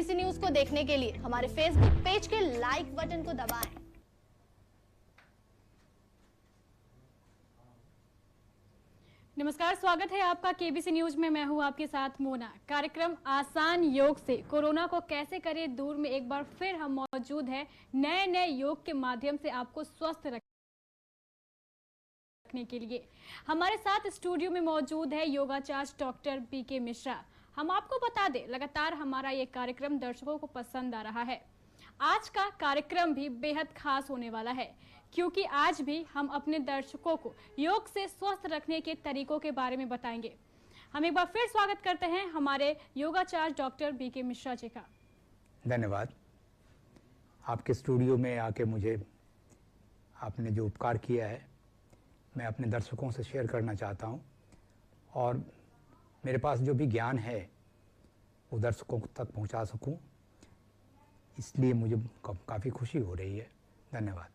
KBC news को देखने के लिए हमारे फेसबुक पेज के लाइक बटन को दबाएं। नमस्कार, स्वागत है आपका केबीसी न्यूज में। मैं हूं आपके साथ मोना। कार्यक्रम आसान योग से कोरोना को कैसे करें दूर में एक बार फिर हम मौजूद हैं नए योग के माध्यम से आपको स्वस्थ रखने के लिए। हमारे साथ स्टूडियो में मौजूद है योगाचार्य डॉक्टर बीके मिश्रा। हम आपको बता दें, लगातार हमारा ये कार्यक्रम दर्शकों को पसंद आ रहा है। आज का कार्यक्रम भी बेहद खास होने वाला है, क्योंकि आज भी हम अपने दर्शकों को योग से स्वस्थ रखने के तरीकों के बारे में बताएंगे। हम एक बार फिर स्वागत करते हैं हमारे योगाचार्य डॉक्टर बीके मिश्रा जी का। धन्यवाद। आपके स्टूडियो में आके मुझे आपने जो उपकार किया है मैं अपने दर्शकों से शेयर करना चाहता हूं, और मेरे पास जो भी ज्ञान है वो दर्शकों तक पहुंचा सकूं, इसलिए मुझे काफ़ी खुशी हो रही है। धन्यवाद।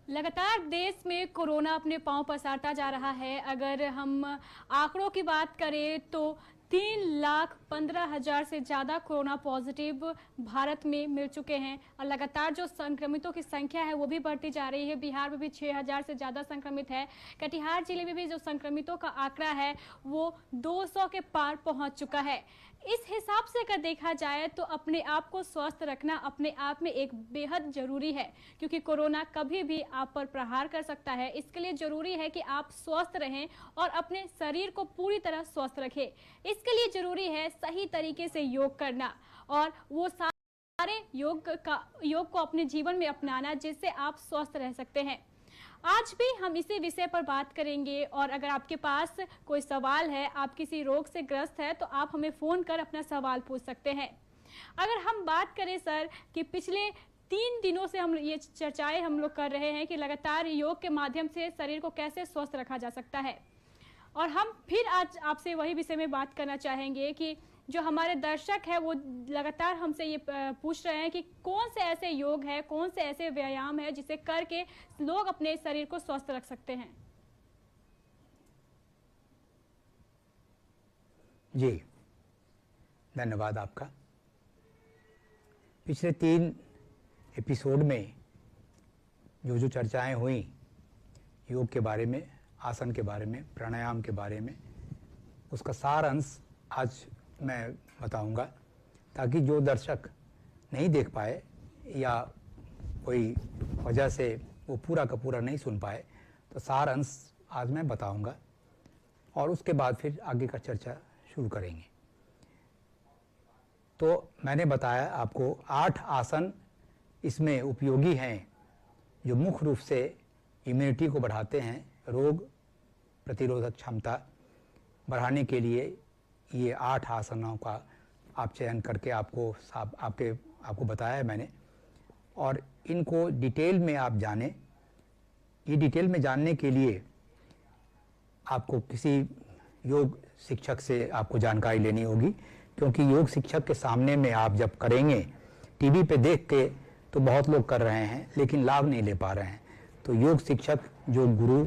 लगातार देश में कोरोना अपने पांव पसारता जा रहा है। अगर हम आंकड़ों की बात करें तो 3,15,000 से ज़्यादा कोरोना पॉजिटिव भारत में मिल चुके हैं, और लगातार जो संक्रमितों की संख्या है वो भी बढ़ती जा रही है। बिहार में भी 6,000 से ज़्यादा संक्रमित है। कटिहार जिले में भी जो संक्रमितों का आंकड़ा है वो 200 के पार पहुंच चुका है। इस हिसाब से अगर देखा जाए तो अपने आप को स्वस्थ रखना अपने आप में एक बेहद जरूरी है, क्योंकि कोरोना कभी भी आप पर प्रहार कर सकता है। इसके लिए जरूरी है कि आप स्वस्थ रहें और अपने शरीर को पूरी तरह स्वस्थ रखें। इसके लिए जरूरी है सही तरीके से योग करना, और वो सारे योग को अपने जीवन में अपनाना, जिससे आप स्वस्थ रह सकते हैं। आज भी हम इसी विषय पर बात करेंगे, और अगर आपके पास कोई सवाल है, आप किसी रोग से ग्रस्त है, तो आप हमें फोन कर अपना सवाल पूछ सकते हैं। अगर हम बात करें सर कि पिछले 3 दिनों से हम ये चर्चाएं हम लोग कर रहे हैं कि लगातार योग के माध्यम से शरीर को कैसे स्वस्थ रखा जा सकता है, और हम फिर आज आपसे वही विषय में बात करना चाहेंगे कि जो हमारे दर्शक है वो लगातार हमसे ये पूछ रहे हैं कि कौन से ऐसे योग है, कौन से ऐसे व्यायाम है जिसे करके लोग अपने शरीर को स्वस्थ रख सकते हैं। जी, धन्यवाद आपका। पिछले 3 एपिसोड में जो चर्चाएं हुई योग के बारे में, आसन के बारे में, प्राणायाम के बारे में, उसका सार अंश आज मैं बताऊंगा, ताकि जो दर्शक नहीं देख पाए या कोई वजह से वो पूरा का पूरा नहीं सुन पाए, तो सार अंश आज मैं बताऊंगा, और उसके बाद फिर आगे का चर्चा शुरू करेंगे। तो मैंने बताया आपको 8 आसन इसमें उपयोगी हैं, जो मुख्य रूप से इम्यूनिटी को बढ़ाते हैं। रोग प्रतिरोधक क्षमता बढ़ाने के लिए ये 8 आसनों का आप चयन करके आपको बताया है मैंने, और इनको डिटेल में आप जानें। ये डिटेल में जानने के लिए आपको किसी योग शिक्षक से आपको जानकारी लेनी होगी, क्योंकि योग शिक्षक के सामने में आप जब करेंगे, टीवी पे देख के तो बहुत लोग कर रहे हैं लेकिन लाभ नहीं ले पा रहे हैं। तो योग शिक्षक, जो गुरु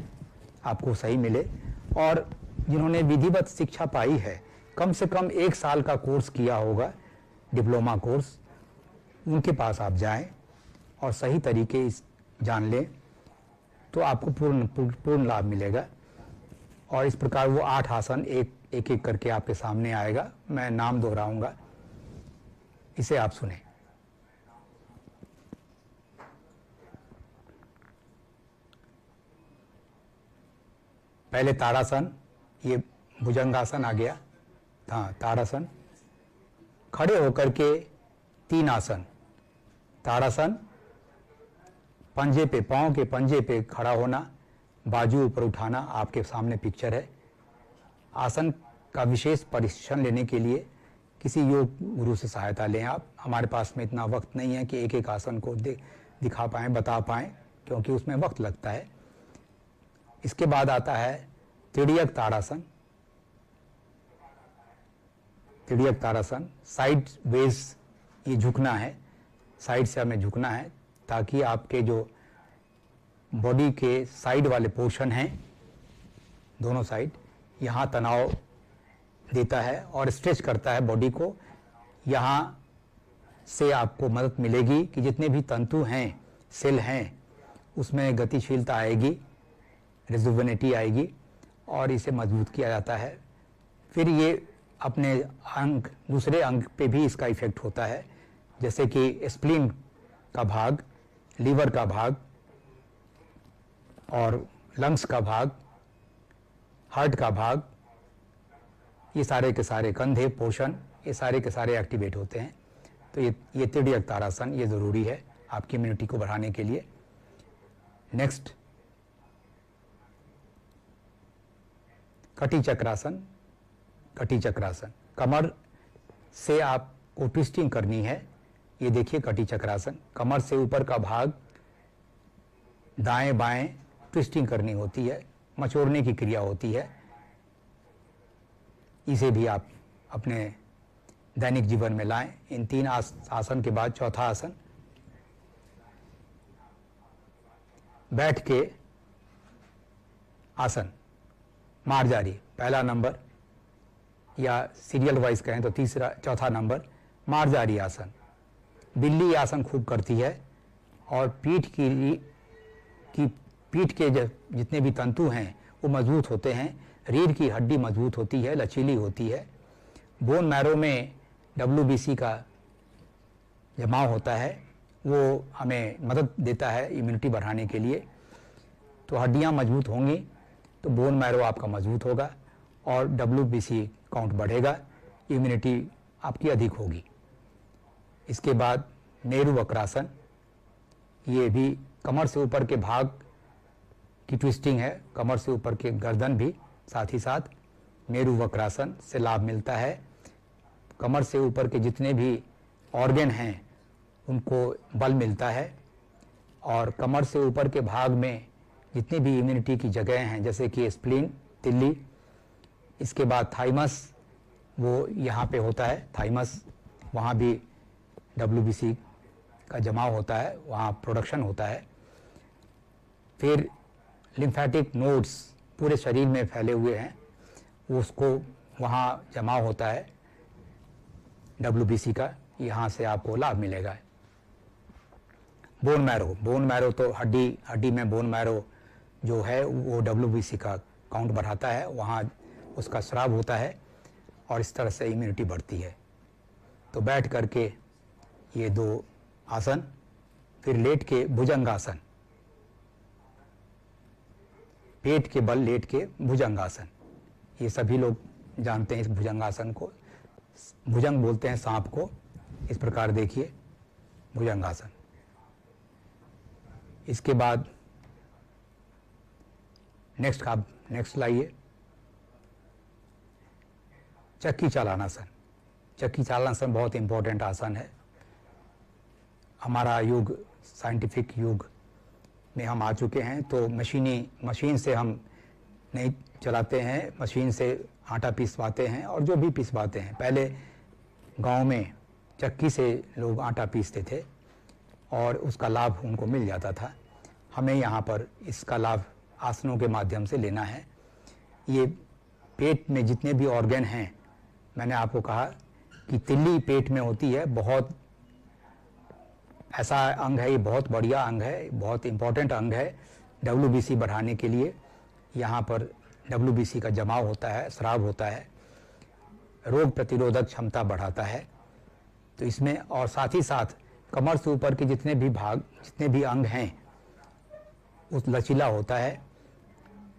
आपको सही मिले और जिन्होंने विधिवत शिक्षा पाई है, कम से कम 1 साल का कोर्स किया होगा, डिप्लोमा कोर्स, उनके पास आप जाएं और सही तरीके जान लें, तो आपको पूर्ण लाभ मिलेगा। और इस प्रकार वो 8 आसन एक करके आपके सामने आएगा। मैं नाम दोहराऊंगा, इसे आप सुने। पहले ताड़ासन, ये भुजंगासन आ गया। हाँ, ताड़ासन। खड़े होकर के 3 आसन। ताड़ासन, पंजे पे, पांव के पंजे पे खड़ा होना, बाजू ऊपर उठाना, आपके सामने पिक्चर है। आसन का विशेष प्रशिक्षण लेने के लिए किसी योग गुरु से सहायता लें आप। हमारे पास में इतना वक्त नहीं है कि एक आसन को दिखा पाएँ, बता पाएँ, क्योंकि उसमें वक्त लगता है। इसके बाद आता है तिर्यक ताड़ासन। तिर्यक ताड़ासन, साइड वेज ये झुकना है, साइड से हमें झुकना है, ताकि आपके जो बॉडी के साइड वाले पोर्शन हैं, दोनों साइड, यहाँ तनाव देता है और स्ट्रेच करता है बॉडी को, यहाँ से आपको मदद मिलेगी कि जितने भी तंतु हैं, सेल हैं, उसमें गतिशीलता आएगी, रिजुवेनिटी आएगी और इसे मजबूत किया जाता है। फिर ये अपने अंग, दूसरे अंग पे भी इसका इफेक्ट होता है, जैसे कि स्प्लीन का भाग, लीवर का भाग और लंग्स का भाग, हार्ट का भाग, ये सारे के सारे, कंधे, पोषण, ये सारे के सारे एक्टिवेट होते हैं। तो ये तिर्यक तारासन ये ज़रूरी है आपकी इम्यूनिटी को बढ़ाने के लिए। नेक्स्ट, कटी चक्रासन। कटी चक्रासन, कमर से आपको ट्विस्टिंग करनी है। ये देखिए कटी चक्रासन, कमर से ऊपर का भाग दाएं बाएं ट्विस्टिंग करनी होती है, मचोड़ने की क्रिया होती है। इसे भी आप अपने दैनिक जीवन में लाएं। इन 3 आसन के बाद चौथा आसन, बैठ के आसन, मार्जारी, पहला नंबर, या सीरियल वाइज कहें तो चौथा नंबर मार्जारी आसन। बिल्ली आसन खूब करती है और पीठ के जितने भी तंतु हैं वो मजबूत होते हैं, रीढ़ की हड्डी मजबूत होती है, लचीली होती है। बोन मैरो में WBC का जमाव होता है, वो हमें मदद देता है इम्यूनिटी बढ़ाने के लिए। तो हड्डियां मजबूत होंगी तो बोन मैरो आपका मजबूत होगा और WBC काउंट बढ़ेगा, इम्यूनिटी आपकी अधिक होगी। इसके बाद मेरु वक्रासन, ये भी कमर से ऊपर के भाग की ट्विस्टिंग है, कमर से ऊपर के गर्दन भी, साथ ही साथ मेरु वक्रासन से लाभ मिलता है। कमर से ऊपर के जितने भी ऑर्गन हैं उनको बल मिलता है और कमर से ऊपर के भाग में जितनी भी इम्यूनिटी की जगह हैं, जैसे कि स्प्लीन, तिल्ली, इसके बाद थाइमस, वो यहाँ पे होता है थाइमस, वहाँ भी WBC का जमाव होता है, वहाँ प्रोडक्शन होता है। फिर लिम्फेटिक नोड्स पूरे शरीर में फैले हुए हैं, उसको वहाँ जमाव होता है WBC का, यहाँ से आपको लाभ मिलेगा। बोन मैरो तो हड्डी में बोन मैरो जो है वो WBC का काउंट बढ़ाता है, वहाँ उसका स्राव होता है और इस तरह से इम्यूनिटी बढ़ती है। तो बैठ करके ये 2 आसन, फिर लेट के भुजंगासन, पेट के बल लेट के भुजंगासन, ये सभी लोग जानते हैं इस भुजंगासन को, भुजंग बोलते हैं सांप को। इस प्रकार देखिए भुजंगासन। इसके बाद नेक्स्ट लाइए, चक्की चालनासन। चक्की चालनासन बहुत इंपॉर्टेंट आसन है। हमारा युग साइंटिफिक युग में हम आ चुके हैं, तो मशीन से हम नहीं चलाते हैं, मशीन से आटा पिसवाते हैं और जो भी पिसवाते हैं। पहले गांव में चक्की से लोग आटा पीसते थे और उसका लाभ उनको मिल जाता था। हमें यहाँ पर इसका लाभ आसनों के माध्यम से लेना है। ये पेट में जितने भी ऑर्गन हैं, मैंने आपको कहा कि तिल्ली पेट में होती है, बहुत ऐसा अंग है, ये बहुत बढ़िया अंग है, बहुत इंपॉर्टेंट अंग है WBC बढ़ाने के लिए। यहाँ पर WBC का जमाव होता है, स्राव होता है, रोग प्रतिरोधक क्षमता बढ़ाता है। तो इसमें और साथ ही साथ कमर से ऊपर के जितने भी अंग हैं उस लचीला होता है।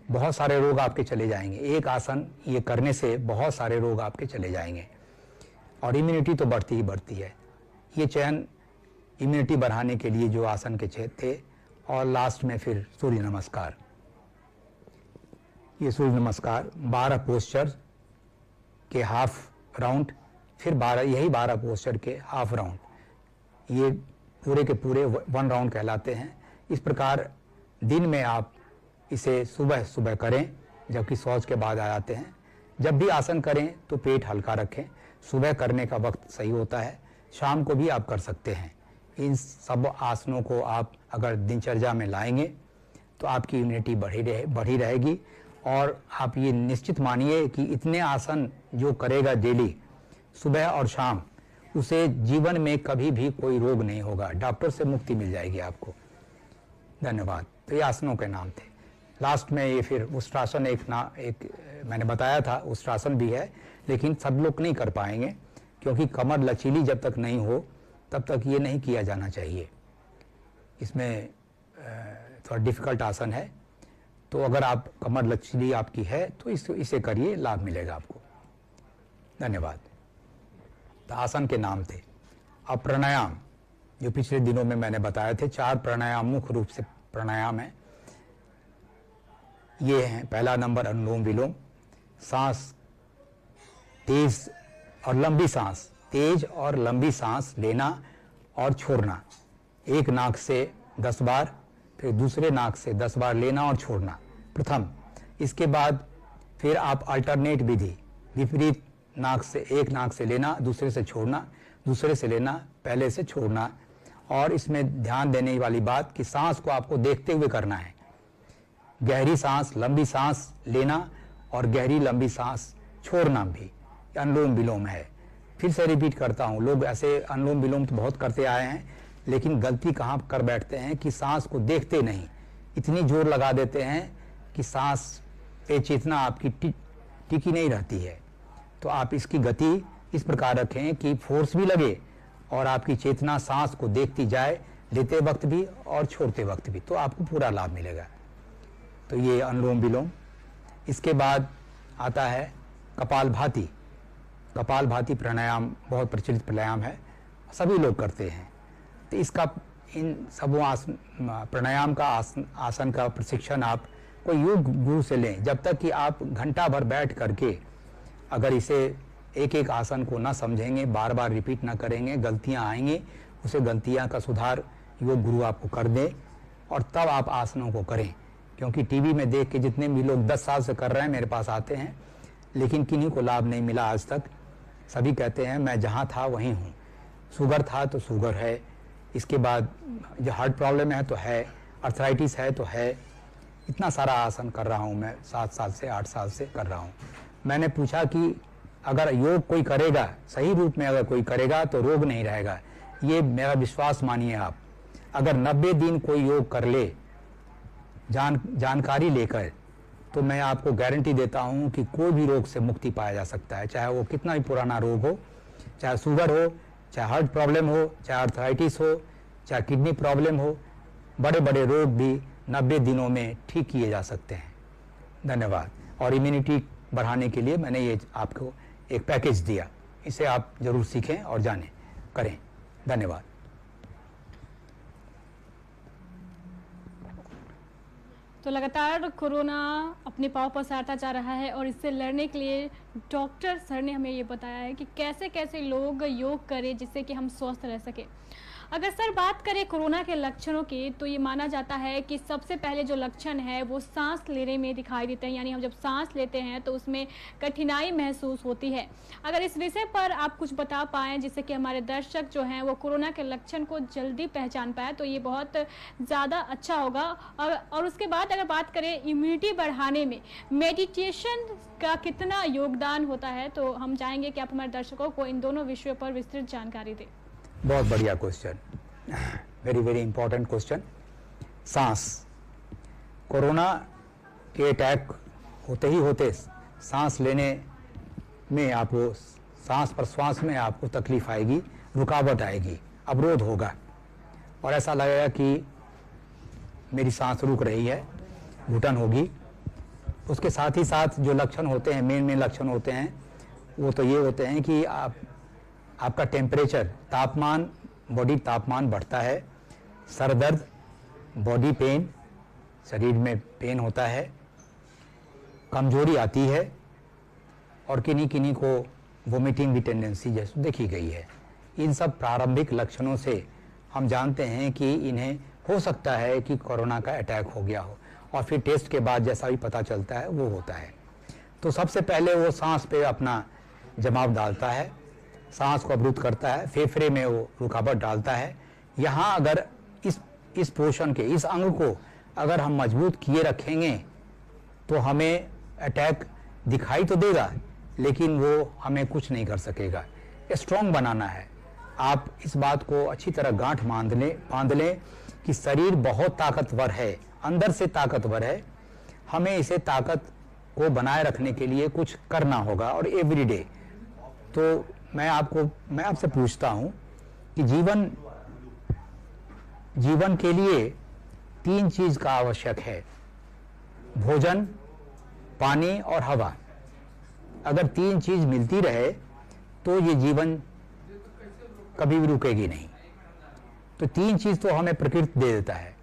बहुत सारे रोग आपके चले जाएंगे, एक आसन ये करने से बहुत सारे रोग आपके चले जाएंगे और इम्यूनिटी तो बढ़ती ही बढ़ती है। ये चयन इम्यूनिटी बढ़ाने के लिए जो आसन के थे। और लास्ट में फिर सूर्य नमस्कार। ये सूर्य नमस्कार 12 पोस्चर के हाफ राउंड, फिर 12 पोस्चर के हाफ राउंड, ये पूरे के पूरे 1 राउंड कहलाते हैं। इस प्रकार दिन में आप इसे सुबह सुबह करें, जबकि शौच के बाद आ जाते हैं। जब भी आसन करें तो पेट हल्का रखें, सुबह करने का वक्त सही होता है, शाम को भी आप कर सकते हैं। इन सब आसनों को आप अगर दिनचर्या में लाएंगे तो आपकी इम्यूनिटी बढ़ी रहेगी। और आप ये निश्चित मानिए कि इतने आसन जो करेगा डेली सुबह और शाम, उसे जीवन में कभी भी कोई रोग नहीं होगा, डॉक्टर से मुक्ति मिल जाएगी आपको। धन्यवाद। तो ये आसनों के नाम थे। लास्ट में ये फिर उष्ट्रासन एक मैंने बताया था, उष्ट्रासन भी है, लेकिन सब लोग नहीं कर पाएंगे क्योंकि कमर लचीली जब तक नहीं हो तब तक ये नहीं किया जाना चाहिए। इसमें थोड़ा डिफिकल्ट आसन है, तो अगर आप कमर लचीली आपकी है तो इसे करिए, लाभ मिलेगा आपको। धन्यवाद। तो आसन के नाम थे। अब प्राणायाम, जो पिछले दिनों में मैंने बताए थे, 4 प्राणायाम मुख्य रूप से प्राणायाम है। ये हैं, पहला नंबर अनुलोम विलोम, सांस तेज और लंबी सांस, तेज और लंबी सांस लेना और छोड़ना, एक नाक से 10 बार, फिर दूसरे नाक से 10 बार लेना और छोड़ना, प्रथम। इसके बाद फिर आप अल्टरनेट विधि, विपरीत नाक से, एक नाक से लेना, दूसरे से छोड़ना, दूसरे से लेना, पहले से छोड़ना। और इसमें ध्यान देने वाली बात कि सांस को आपको देखते हुए करना है। गहरी सांस, लंबी सांस लेना और गहरी लंबी सांस छोड़ना भी अनुलोम विलोम है। फिर से रिपीट करता हूँ, लोग ऐसे अनुलोम विलोम तो बहुत करते आए हैं, लेकिन गलती कहाँ कर बैठते हैं कि सांस को देखते नहीं, इतनी जोर लगा देते हैं कि सांस पे चेतना आपकी टिकी नहीं रहती है। तो आप इसकी गति इस प्रकार रखें कि फोर्स भी लगे और आपकी चेतना सांस को देखती जाए, लेते वक्त भी और छोड़ते वक्त भी, तो आपको पूरा लाभ मिलेगा। तो ये अनुलोम विलोम। इसके बाद आता है कपालभाति। कपालभाति प्राणायाम बहुत प्रचलित प्राणायाम है, सभी लोग करते हैं। तो इसका, इन सबों प्राणायाम का आसन का प्रशिक्षण आप कोई योग गुरु से लें। जब तक कि आप घंटा भर बैठ करके अगर इसे एक एक आसन को ना समझेंगे, बार बार रिपीट ना करेंगे, गलतियां आएंगी, उसे गलतियां का सुधार योग गुरु आपको कर दे और तब आप आसनों को करें। क्योंकि टीवी में देख के जितने भी लोग 10 साल से कर रहे हैं मेरे पास आते हैं, लेकिन किन्हीं को लाभ नहीं मिला आज तक। सभी कहते हैं मैं जहाँ था वहीं हूँ। शुगर था तो शुगर है, इसके बाद जो हार्ट प्रॉब्लम है तो है, अर्थराइटिस है तो है। इतना सारा आसन कर रहा हूँ मैं, 7 साल से 8 साल से कर रहा हूँ। मैंने पूछा कि अगर योग कोई करेगा, सही रूप में अगर कोई करेगा तो रोग नहीं रहेगा। ये मेरा विश्वास मानिए आप। अगर 90 दिन कोई योग कर ले जानकारी लेकर, तो मैं आपको गारंटी देता हूं कि कोई भी रोग से मुक्ति पाया जा सकता है, चाहे वो कितना भी पुराना रोग हो, चाहे शुगर हो, चाहे हार्ट प्रॉब्लम हो, चाहे अर्थराइटिस हो, चाहे किडनी प्रॉब्लम हो। बड़े बड़े रोग भी 90 दिनों में ठीक किए जा सकते हैं। धन्यवाद। और इम्यूनिटी बढ़ाने के लिए मैंने ये आपको एक पैकेज दिया, इसे आप जरूर सीखें और जानें, करें। धन्यवाद। तो लगातार कोरोना अपने पांव पसारता जा रहा है और इससे लड़ने के लिए डॉक्टर सर ने हमें ये बताया है कि कैसे कैसे लोग योग करें जिससे कि हम स्वस्थ रह सके। अगर सर बात करें कोरोना के लक्षणों की, तो ये माना जाता है कि सबसे पहले जो लक्षण है वो सांस लेने में दिखाई देते हैं, यानी हम जब सांस लेते हैं तो उसमें कठिनाई महसूस होती है। अगर इस विषय पर आप कुछ बता पाएँ जिससे कि हमारे दर्शक जो हैं वो कोरोना के लक्षण को जल्दी पहचान पाए, तो ये बहुत ज़्यादा अच्छा होगा। और उसके बाद अगर बात करें इम्यूनिटी बढ़ाने में मेडिटेशन का कितना योगदान होता है, तो हम चाहेंगे कि आप हमारे दर्शकों को इन दोनों विषयों पर विस्तृत जानकारी दें। बहुत बढ़िया question, very very important question. सांस, कोरोना के अटैक होते ही होते सांस लेने में आपको, सांस प्रश्वास में आपको तकलीफ आएगी, रुकावट आएगी, अवरोध होगा और ऐसा लगेगा कि मेरी सांस रुक रही है, घुटन होगी। उसके साथ ही साथ जो लक्षण होते हैं, मेन लक्षण होते हैं, वो तो ये होते हैं कि आपका टेम्परेचर, तापमान, बॉडी तापमान बढ़ता है, सर दर्द, बॉडी पेन, शरीर में पेन होता है, कमजोरी आती है और किन्हीं किन्हीं को वोमिटिंग की टेंडेंसी जैसे देखी गई है। इन सब प्रारंभिक लक्षणों से हम जानते हैं कि इन्हें हो सकता है कि कोरोना का अटैक हो गया हो और फिर टेस्ट के बाद जैसा भी पता चलता है वो होता है। तो सबसे पहले वो सांस पे अपना जमाव डालता है, सांस को अवरुद्ध करता है, फेफड़े में वो रुकावट डालता है। यहाँ अगर इस पोर्शन के, इस अंग को अगर हम मजबूत किए रखेंगे तो हमें अटैक दिखाई तो देगा लेकिन वो हमें कुछ नहीं कर सकेगा। स्ट्रॉन्ग बनाना है, आप इस बात को अच्छी तरह गांठ बांध लें कि शरीर बहुत ताकतवर है, अंदर से ताकतवर है। हमें इसे ताकत को बनाए रखने के लिए कुछ करना होगा और एवरीडे। तो मैं आपसे पूछता हूं कि जीवन के लिए 3 चीज का आवश्यक है, भोजन, पानी और हवा। अगर 3 चीज मिलती रहे तो ये जीवन कभी भी रुकेगी नहीं। तो 3 चीज तो हमें प्रकृति दे देता है,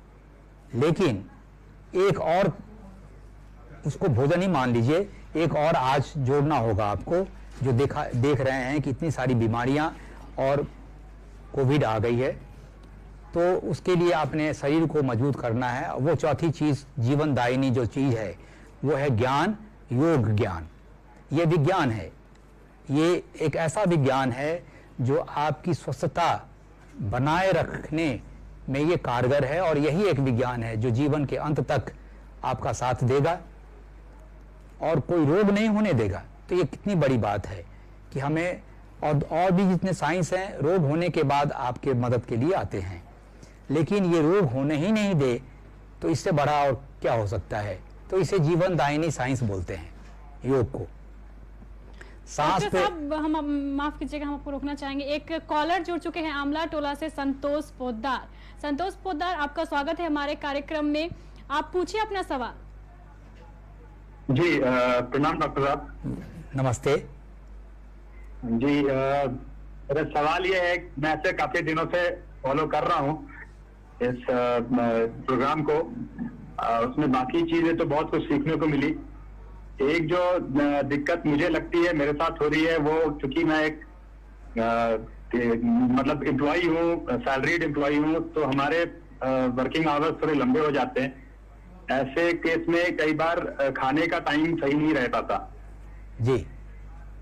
लेकिन एक और, उसको भोजन ही मान लीजिए, एक और आज जोड़ना होगा आपको। जो देख रहे हैं कि इतनी सारी बीमारियां और कोविड आ गई है, तो उसके लिए आपने शरीर को मजबूत करना है। वो चौथी चीज, जीवनदायिनी जो चीज है, वो है ज्ञान, योग ज्ञान। ये विज्ञान है, ये एक ऐसा विज्ञान है जो आपकी स्वस्थता बनाए रखने में ये कारगर है, और यही एक विज्ञान है जो जीवन के अंत तक आपका साथ देगा और कोई रोग नहीं होने देगा। तो ये कितनी बड़ी बात है कि हमें, और भी जितने साइंस हैं, रोग होने के बाद आपके मदद के लिए आते हैं, लेकिन ये रोग होने ही नहीं दे तो इससे बड़ा और क्या हो सकता है। तो इसे जीवनदायिनी साइंस बोलते हैं, योग को। सांस पे हम माफ कीजिएगा, हम आपको रोकना चाहेंगे। एक कॉलर जुड़ चुके हैं आमला टोला से, संतोष पोद्दार। संतोष पोद्दार, आपका स्वागत है हमारे कार्यक्रम में। आप पूछिए अपना सवाल। जी प्रणाम डॉक्टर साहब। नमस्ते जी। मेरा सवाल ये है, मैं ऐसे काफी दिनों से फॉलो कर रहा हूँ इस प्रोग्राम को। उसमें बाकी चीजें तो बहुत कुछ सीखने को मिली। एक जो दिक्कत मुझे लगती है मेरे साथ हो रही है, वो चूंकि मैं एक मतलब एम्प्लॉई हूँ, सैलरीड एम्प्लॉई हूँ, तो हमारे वर्किंग आवर्स थोड़े लंबे हो जाते हैं। ऐसे केस में कई बार खाने का टाइम सही नहीं रह पाता जी।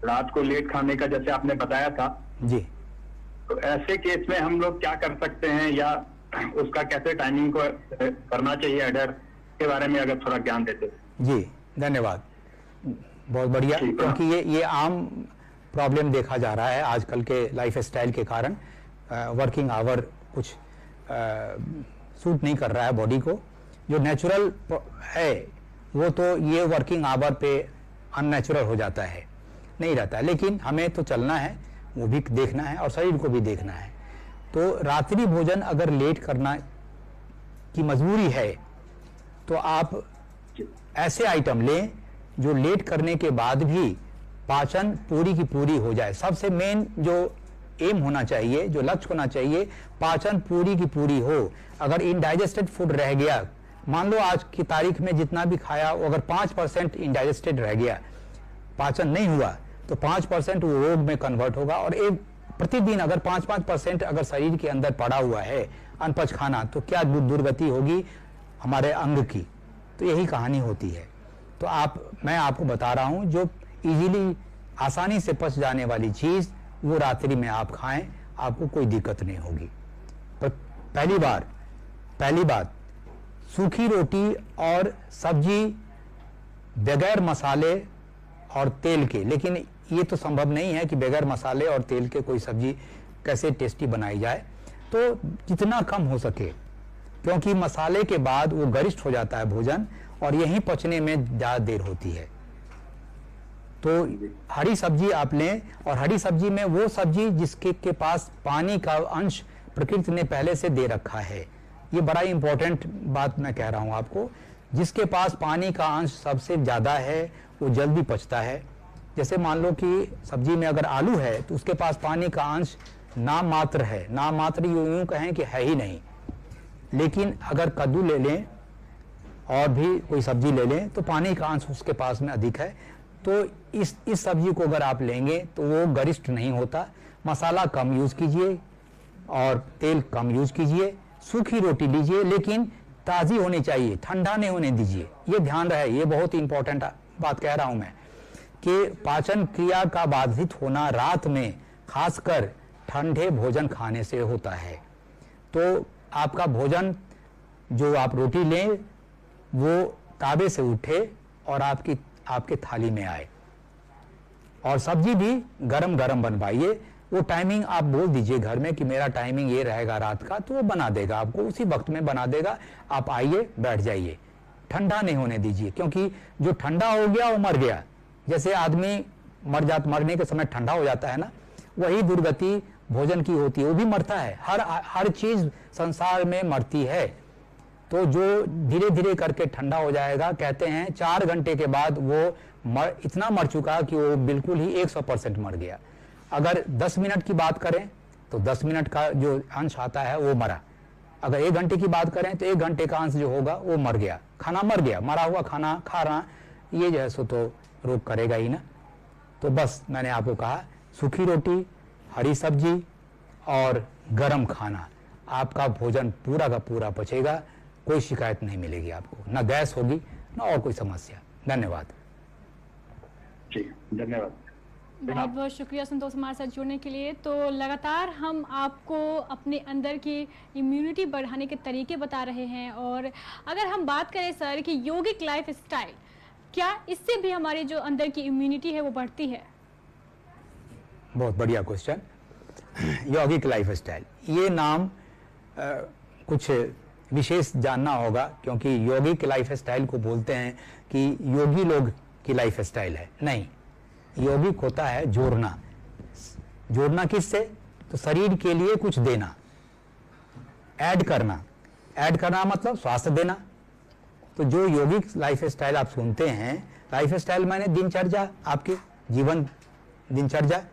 रात को लेट खाने का, जैसे आपने बताया था जी। तो ऐसे केस में हम लोग क्या कर सकते हैं, या उसका कैसे टाइमिंग को करना चाहिए अडर के बारे में अगर थोड़ा ज्ञान देते। जी धन्यवाद, बहुत बढ़िया। क्योंकि ये आम प्रॉब्लम देखा जा रहा है आजकल के लाइफ स्टाइल के कारण। वर्किंग आवर कुछ सूट नहीं कर रहा है बॉडी को। जो नेचुरल है वो तो ये वर्किंग आवर पे अननेचुरल हो जाता है, नहीं रहता है। लेकिन हमें तो चलना है, वो भी देखना है और शरीर को भी देखना है। तो रात्रि भोजन अगर लेट करना की मजबूरी है तो आप ऐसे आइटम लें जो लेट करने के बाद भी पाचन पूरी की पूरी हो जाए। सबसे मेन जो एम होना चाहिए, जो लक्ष्य होना चाहिए, पाचन पूरी की पूरी हो। अगर इनडाइजेस्टेड फूड रह गया, मान लो आज की तारीख में जितना भी खाया वो अगर 5% इनडाइजेस्टेड रह गया, पाचन नहीं हुआ, तो 5% वो रोग में कन्वर्ट होगा। और एक प्रतिदिन अगर 5% अगर शरीर के अंदर पड़ा हुआ है अनपच खाना, तो क्या दुर्गति होगी हमारे अंग की। तो यही कहानी होती है। तो मैं आपको बता रहा हूं, जो इजीली आसानी से पच जाने वाली चीज वो रात्रि में आप खाएं, आपको कोई दिक्कत नहीं होगी। पर पहली बात सूखी रोटी और सब्जी बगैर मसाले और तेल के। लेकिन ये तो संभव नहीं है कि बगैर मसाले और तेल के कोई सब्जी कैसे टेस्टी बनाई जाए। तो जितना कम हो सके, क्योंकि मसाले के बाद वो गरिष्ठ हो जाता है भोजन और यही पचने में ज़्यादा देर होती है। तो हरी सब्जी आप लें, और हरी सब्जी में वो सब्जी जिसके के पास पानी का अंश प्रकृति ने पहले से दे रखा है। ये बड़ा इंपॉर्टेंट बात मैं कह रहा हूं आपको। जिसके पास पानी का अंश सबसे ज़्यादा है वो जल्दी पचता है। जैसे मान लो कि सब्जी में अगर आलू है तो उसके पास पानी का अंश नाम मात्र है, नाम मात्र यूं कहें कि है ही नहीं। लेकिन अगर कद्दू ले लें और भी कोई सब्जी ले लें तो पानी का अंश उसके पास में अधिक है। तो इस सब्जी को अगर आप लेंगे तो वो गरिष्ठ नहीं होता। मसाला कम यूज कीजिए और तेल कम यूज कीजिए। सूखी रोटी लीजिए, लेकिन ताज़ी होनी चाहिए, ठंडा नहीं होने दीजिए। ये ध्यान रहे, ये बहुत इंपॉर्टेंट बात कह रहा हूं मैं, कि पाचन क्रिया का बाधित होना रात में खासकर ठंडे भोजन खाने से होता है। तो आपका भोजन जो आप रोटी लें वो ताबे से उठे और आपके थाली में आए। और सब्जी भी गरम गरम बनवाइए, वो टाइमिंग आप बोल दीजिए घर में कि मेरा टाइमिंग ये रहेगा रात का, तो वो बना देगा आपको, उसी वक्त में बना देगा। आप आइए, बैठ जाइए, ठंडा नहीं होने दीजिए, क्योंकि जो ठंडा हो गया वो मर गया। जैसे आदमी मरने के समय ठंडा हो जाता है ना, वही दुर्गति भोजन की होती है, वो भी मरता है। हर चीज संसार में मरती है। तो जो धीरे धीरे करके ठंडा हो जाएगा, कहते हैं 4 घंटे के बाद वो इतना मर चुका कि वो बिल्कुल ही 100% मर गया। अगर 10 मिनट की बात करें तो 10 मिनट का जो अंश आता है वो मरा। अगर 1 घंटे की बात करें तो 1 घंटे का अंश जो होगा वो मर गया। खाना मर गया, मरा हुआ खाना खा रहा, ये जो है सो तो रोग करेगा ही ना। तो बस मैंने आपको कहा, सूखी रोटी, हरी सब्जी और गरम खाना, आपका भोजन पूरा का पूरा पचेगा, कोई शिकायत नहीं मिलेगी आपको, ना गैस होगी ना और कोई समस्या। धन्यवाद जी, धन्यवाद। बहुत बहुत शुक्रिया संतोष हमारे साथ जुड़ने के लिए। तो लगातार हम आपको अपने अंदर की इम्यूनिटी बढ़ाने के तरीके बता रहे हैं, और अगर हम बात करें सर कि योगिक लाइफ स्टाइल, क्या इससे भी हमारी जो अंदर की इम्यूनिटी है वो बढ़ती है? बहुत बढ़िया क्वेश्चन। यौगिक लाइफ स्टाइल, ये नाम कुछ विशेष जानना होगा, क्योंकि यौगिक लाइफ स्टाइल को बोलते हैं कि योगी लोग की लाइफ स्टाइल है। नहीं, यौगिक होता है जोड़ना। जोड़ना किससे? तो शरीर के लिए कुछ देना, ऐड करना। ऐड करना मतलब स्वास्थ्य देना। तो जो यौगिक लाइफ स्टाइल आप सुनते हैं, लाइफ स्टाइल माने दिनचर्या, आपकी जीवन दिनचर्या।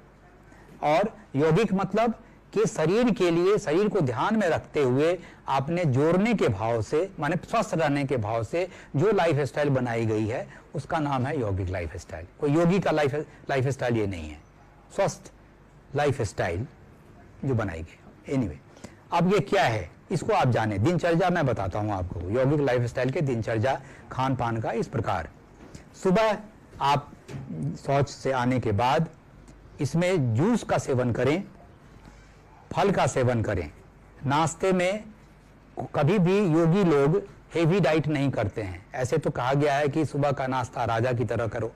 और यौगिक मतलब कि शरीर के लिए, शरीर को ध्यान में रखते हुए आपने जोड़ने के भाव से, माने स्वस्थ रहने के भाव से जो लाइफ स्टाइल बनाई गई है, उसका नाम है यौगिक लाइफ स्टाइल। कोई योगी का लाइफ स्टाइल ये नहीं है, स्वस्थ लाइफ स्टाइल जो बनाई गई। एनीवे, अब ये क्या है इसको आप जाने। दिनचर्या मैं बताता हूं आपको, यौगिक लाइफ स्टाइल के दिनचर्या खान पान का इस प्रकार। सुबह आप शौच से आने के बाद इसमें जूस का सेवन करें, फल का सेवन करें। नाश्ते में कभी भी योगी लोग हेवी डाइट नहीं करते हैं। ऐसे तो कहा गया है कि सुबह का नाश्ता राजा की तरह करो,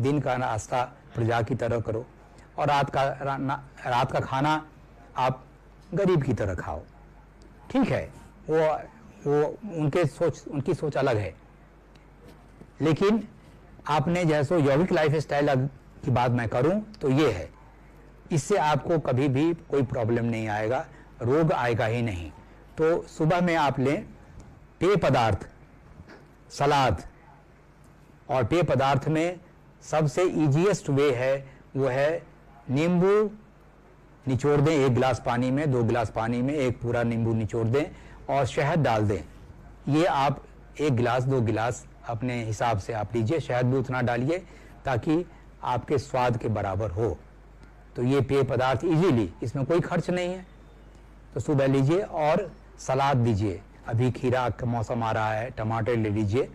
दिन का नाश्ता प्रजा की तरह करो, और रात का खाना आप गरीब की तरह खाओ। ठीक है, वो उनकी सोच अलग है। लेकिन आपने जैसो यौगिक लाइफ स्टाइल की बात मैं करूं तो ये है, इससे आपको कभी भी कोई प्रॉब्लम नहीं आएगा, रोग आएगा ही नहीं। तो सुबह में आप लें पेय पदार्थ, सलाद। और पेय पदार्थ में सबसे इजीएस्ट वे है, वो है नींबू निचोड़ दें 1 गिलास पानी में, 2 गिलास पानी में 1 पूरा नींबू निचोड़ दें और शहद डाल दें। ये आप 1 गिलास 2 गिलास अपने हिसाब से आप लीजिए, शहद भी उतना डालिए ताकि आपके स्वाद के बराबर हो। तो ये पेय पदार्थ इजीली, इसमें कोई खर्च नहीं है, तो सुबह लीजिए। और सलाद दीजिए, अभी खीरा का मौसम आ रहा है, टमाटर ले लीजिए,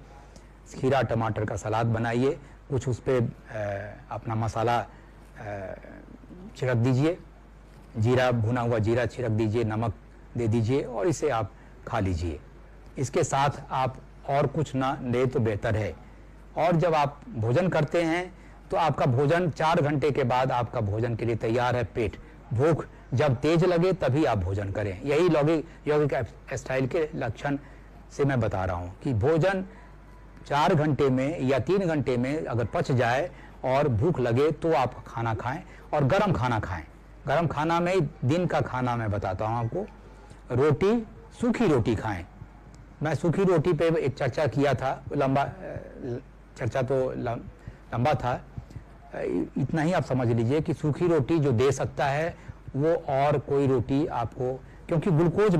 खीरा टमाटर का सलाद बनाइए, कुछ उस पर अपना मसाला छिड़क दीजिए, जीरा, भुना हुआ जीरा छिड़क दीजिए, नमक दे दीजिए और इसे आप खा लीजिए। इसके साथ आप और कुछ ना ले तो बेहतर है। और जब आप भोजन करते हैं तो आपका भोजन 4 घंटे के बाद आपका भोजन के लिए तैयार है पेट। भूख जब तेज लगे तभी आप भोजन करें। यही यौगिक स्टाइल के लक्षण से मैं बता रहा हूँ कि भोजन 4 घंटे में या 3 घंटे में अगर पच जाए और भूख लगे तो आप खाना खाएं, और गर्म खाना खाएं। गर्म खाना में दिन का खाना मैं बताता हूँ आपको, रोटी, सूखी रोटी खाएं। मैं सूखी रोटी पे एक चर्चा किया था, चर्चा तो लंबा था। इतना ही आप समझ लीजिए कि सूखी रोटी जो दे सकता है वो और कोई रोटी आपको, क्योंकि ग्लूकोज